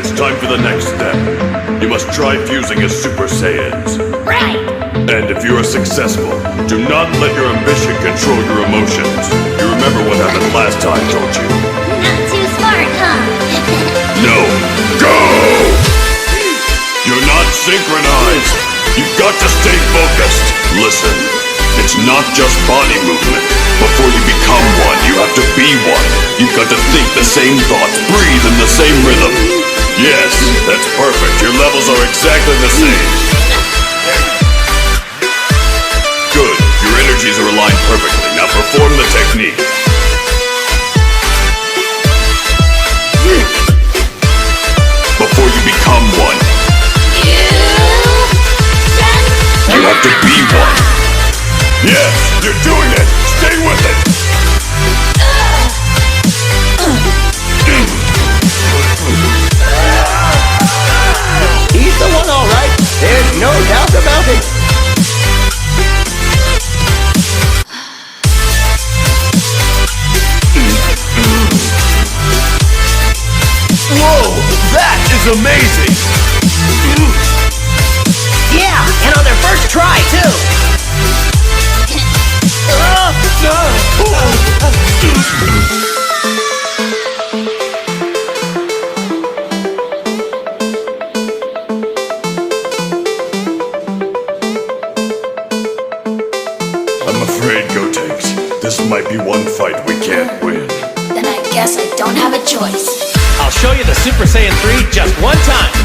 it's time for the next step. You must try fusing as Super Saiyans. Right! And if you are successful, do not let your ambition control your emotions. You remember what happened last time, don't you? Not too smart, huh? No! Go! You're not synchronized! You've got to stay focused! Listen, it's not just body movement. Before you become one, you have to be one. You've got to think the same thoughts, breathe in the same rhythm. Yes, that's perfect. Your levels are exactly the same. Good. Your energies are aligned perfectly. Now perform the technique. Before you become one, you have to be one. Yes, you're doing it. Stay with it. He's the one, all right. There's no doubt about it. Whoa, that is amazing. Yeah, and on their first try, too. I'm afraid, Gotenks, this might be one fight we can't win. Then I guess I don't have a choice. I'll show you the Super Saiyan 3 just one time.